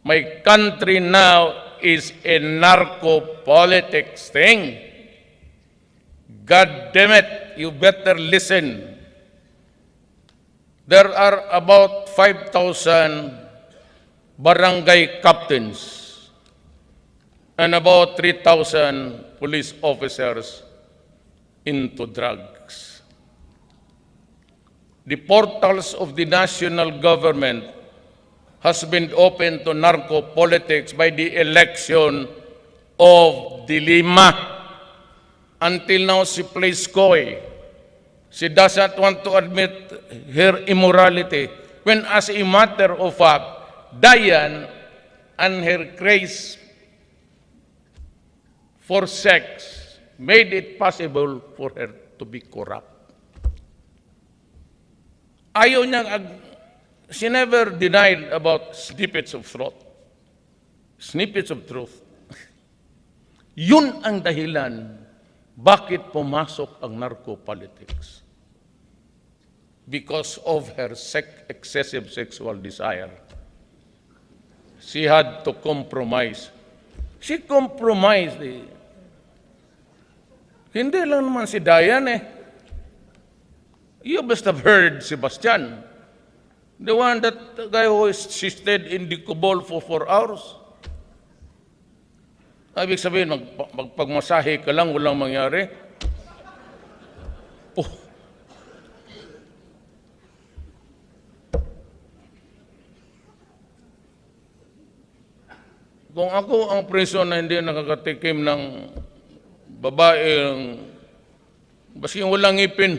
My country now is a narco-politics thing. God damn it, you better listen. There are about 5,000 barangay captains and about 3,000 police officers into drugs. The portals of the national government has been open to narco-politics by the election of the Lima. Until now, she plays coy. She does not want to admit her immorality, when as a matter of fact, Diane and her craze for sex made it possible for her to be corrupt. Ayaw niya, she never denied about snippets of truth. Snippets of truth. Yun ang dahilan bakit pumasok ang narco-politics. Because of her excessive sexual desire. She had to compromise. She compromised. Hindi lang naman si Diane eh. You must have heard Sebastian. The one that the guy who stayed in the kubol for 4 hours. Ibig sabihin, magpagmasahe ka lang, walang mangyari. Oh. Kung ako ang prison na hindi nakakatikim ng babaeng basta yung walang ngipin,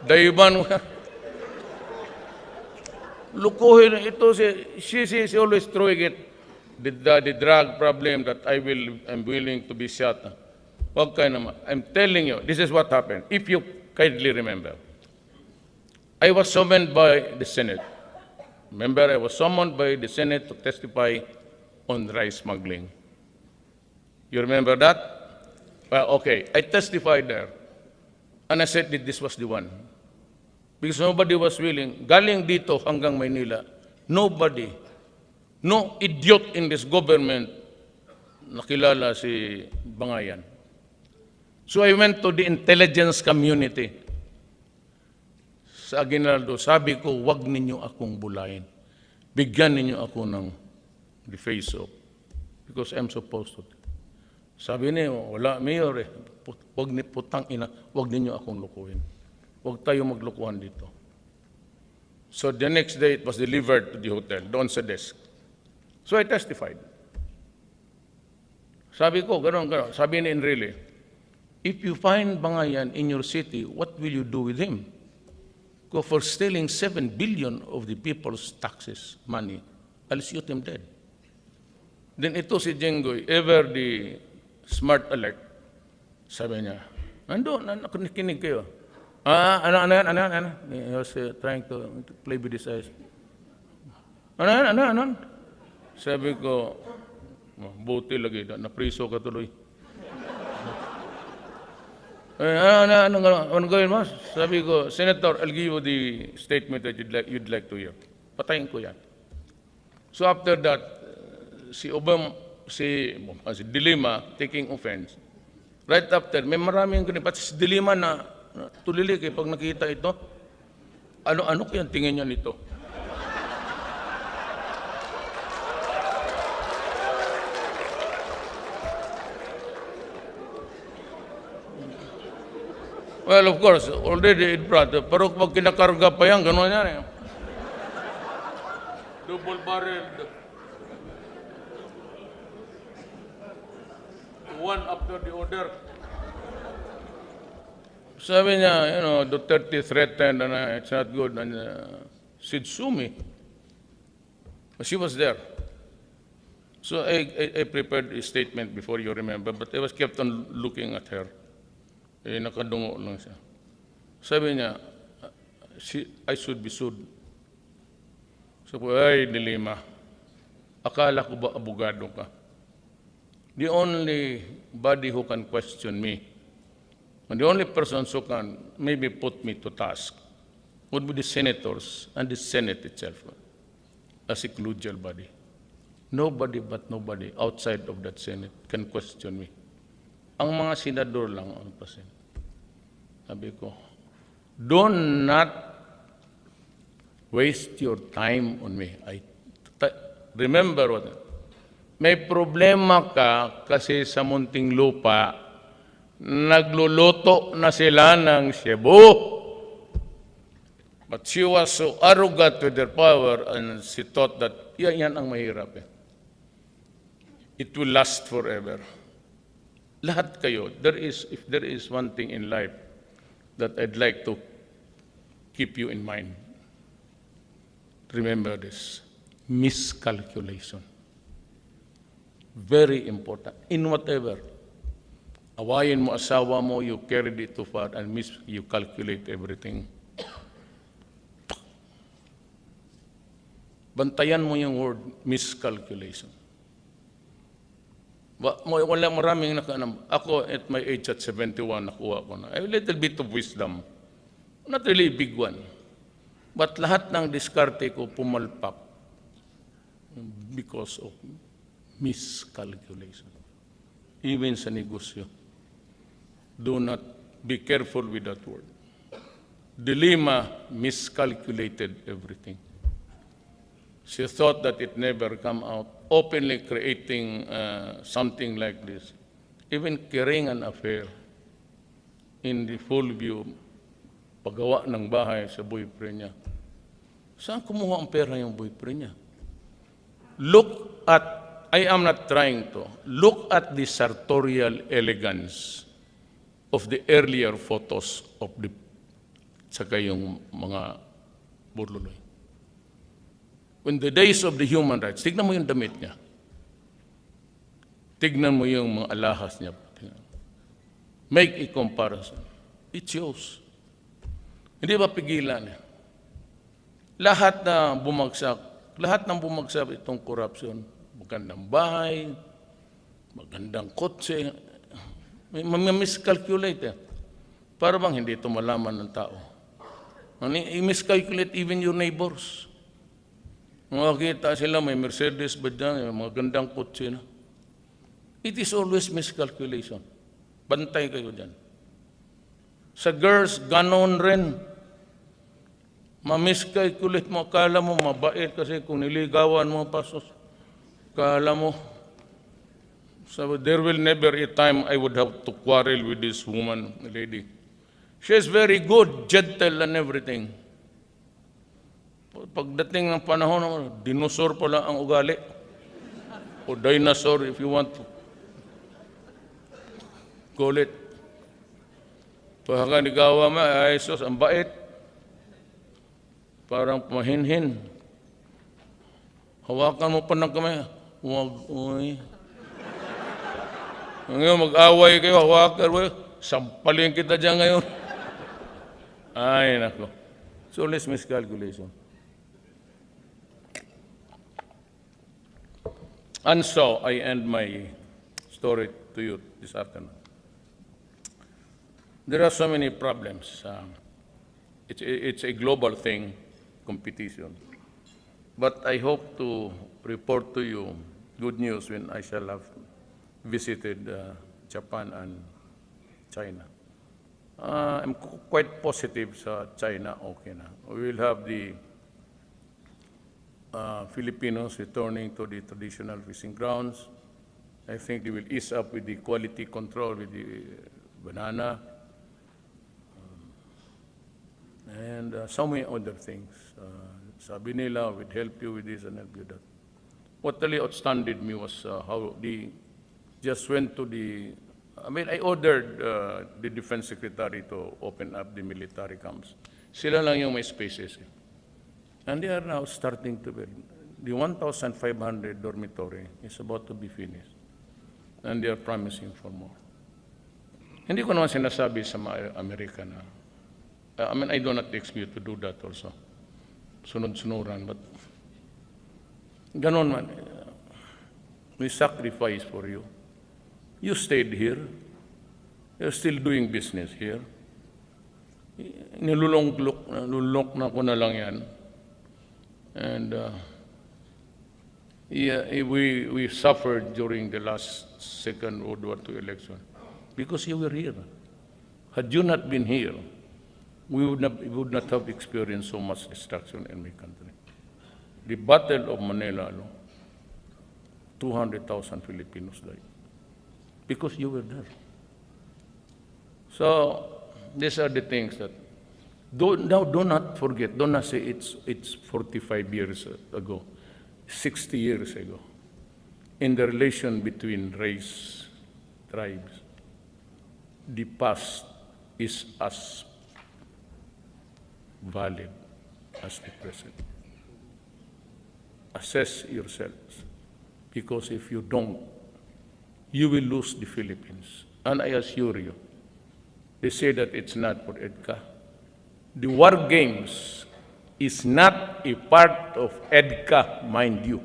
dayuban, lukuhin ito, she always throwing it. The drug problem that I'm willing to be shot. Wag kayo naman. I'm telling you, this is what happened. If you kindly remember, I was summoned by the Senate. Remember, I was summoned by the Senate to testify on rice smuggling. You remember that? Well, okay. I testified there. And I said that this was the one. Because nobody was willing. Galing dito hanggang Maynila, nobody, no idiot in this government nakilala si Bangayan. So I went to the intelligence community. Sa Aguinaldo, sabi ko, wag ninyo akong bulayin. Bigyan ninyo ako ng the face off. Because I'm supposed to. Sabi niya, wala, Mayor eh. Wag ni putang ina, wag ninyo akong lukuhin. Wag tayo maglukuhan dito. So the next day, it was delivered to the hotel, doon sa desk. So I testified. Sabi ko, gano'n. Sabi ni Enrile, if you find Bangayan in your city, what will you do with him? Go for stealing 7 billion of the people's taxes, money. I'll shoot him dead. Then ito si Jenggoy, ever the smart alert, sabi niya, nakikinig kayo. Ano? He was trying to play with his eyes. Ano? Sabi ko, buti lagi, napriso ka tuloy. Ano gawin mo? Sabi ko, Senator, I'll give you the statement that you'd like to hear. Patayin ko yan. So after that, si Lima taking offense. Right after, may maraming ganun. Pati si Lima na tulilik pag nakita ito. Ano kaya tingin niya nito? Well, of course, already it brought. Pero pag kinakarga pa yan, gano'n yan eh. Double barreled. One after the other. Sabi niya, Duterte threatened and it's not good. And she'd sue me. But she was there. So I prepared a statement before, you remember, but I was kept on looking at her. Nakadungo lang siya. Sabi niya, I should be sued. Sabi ko, ay, Lima, akala ko ba abogado ka? The only body who can question me, and the only persons who can maybe put me to task, would be the senators and the Senate itself. as a collegial body. Nobody but nobody outside of that Senate can question me. Ang mga senador lang ang present. Sabi ko, do not waste your time on me. Remember what? May problema ka kasi sa munting lupa, nagluluto na sila ng Cebu. But she was so arrogant with her power and she thought that yan ang mahirap. It will last forever. Lahat kayo, if there is one thing in life that I'd like to keep you in mind, remember this, miscalculation. Very important. In whatever. Awayin mo asawa mo, you carried it too far and you calculate everything. Bantayan mo yung word, miscalculation. Wala maraming nakaanam. Ako, at my age at 71, nakuha ko na. A little bit of wisdom. Not really a big one. But lahat ng diskarte ko pumalpak because of miscalculation. Even sa negosyo. Do not be careful with that word. The Lima miscalculated everything. She thought that it never come out, openly creating something like this. Even carrying an affair in the full view, paggawa ng bahay sa boyfriend niya. Saan kumuha ang pera yung boyfriend niya? Look at, I am not trying to, look at the sartorial elegance of the earlier photos of the, saka yung mga burluloy. When the days of the human rights, tignan mo yung damit niya. Tignan mo yung mga alahas niya. Make a comparison. It shows. Hindi ba pigilan niya? Lahat na bumagsak, lahat ng bumagsak itong korupsyon, magandang bahay, magandang kotse, may miscalculate. Para bang hindi ito malaman ng tao. I-miscalculate even your neighbors. Makakita sila, may Mercedes ba dyan, may mga gandang kotse na. It is always miscalculation. Bantay kayo dyan. Sa girls, ganon rin. Ma-miscalculate mo, akala mo mabait kasi kung niligawan mo, pasos, akala mo. So there will never a time I would have to quarrel with this woman, lady. She is very good, gentle and everything. Pagdating ng panahon, dinosaur pala ang ugali. O dinosaur if you want to call it. Pagka nigawa mo, ay sus, ang bait. Parang mahinhin. Hawakan mo pa ng kamay. Huwag, uy. Ngayon, mag-away kayo, hawakan. Sampalin kita dyan ngayon. Ay, nako. So, let's miscalculation. And so, I end my story to you this afternoon. There are so many problems. It's a global thing, competition. But I hope to report to you good news when I shall have visited Japan and China. I'm quite positive sa China, okay na. We will have the Filipinos returning to the traditional fishing grounds. I think they will ease up with the quality control with the banana and so many other things. Sabi nila, we'd help you with this and help you that. What really outstanding me was how they just went to the, I ordered the Defense Secretary to open up the military camps. Sila lang yung may spaces. And they are now starting to build. The 1,500 dormitory is about to be finished. And they are promising for more. Hindi ko naman sinasabi sa mga Amerika na, I do not expect you to do that also. Sunod-sunuran, but ganon man. We sacrifice for you. You stayed here. You're still doing business here. Nilulok na ko na lang yan. And Yeah, we suffered during the last Second World War II election because you were here. Had you not been here, we would not have experienced so much destruction in my country. The Battle of Manila, 200,000 Filipinos died because you were there. So these are the things that do not forget. Do not say it's 45 years ago, 60 years ago. In the relation between race, tribes, the past is as valid as the present. Assess yourselves, because if you don't, you will lose the Philippines. And I assure you, they say that it's not for EDCA. The war games is not a part of EDCA, mind you.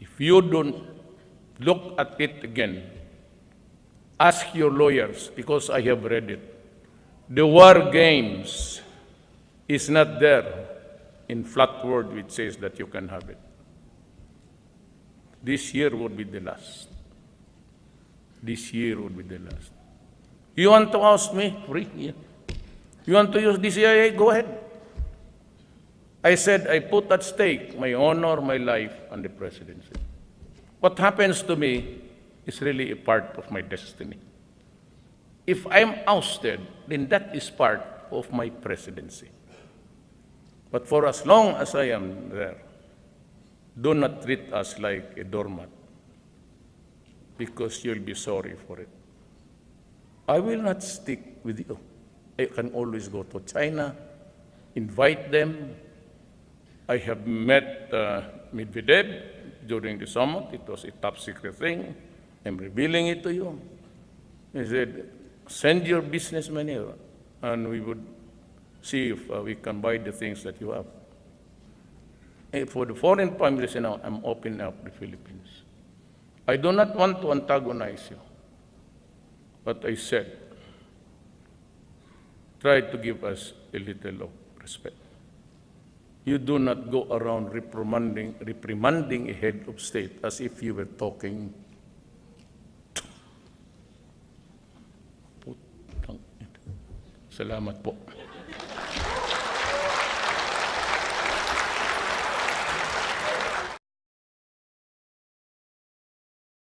If you don't look at it again, ask your lawyers, because I have read it. The war games is not there in flat word which says that you can have it. This year would be the last. This year would be the last. You want to ask me? Free? Yeah. You want to use the CIA? Go ahead. I said I put at stake my honor, my life, and the presidency. What happens to me is really a part of my destiny. If I'm ousted, then that is part of my presidency. But for as long as I am there, do not treat us like a doormat, because you'll be sorry for it. I will not stick with you. I can always go to China, invite them. I have met Medvedev during the summit. It was a top secret thing. I'm revealing it to you. He said, send your businessmen here, and we would see if we can buy the things that you have. And for the foreign families now, I'm opening up the Philippines. I do not want to antagonize you, but I said, try to give us a little of respect. You do not go around reprimanding a head of state as if you were talking. Salamat po.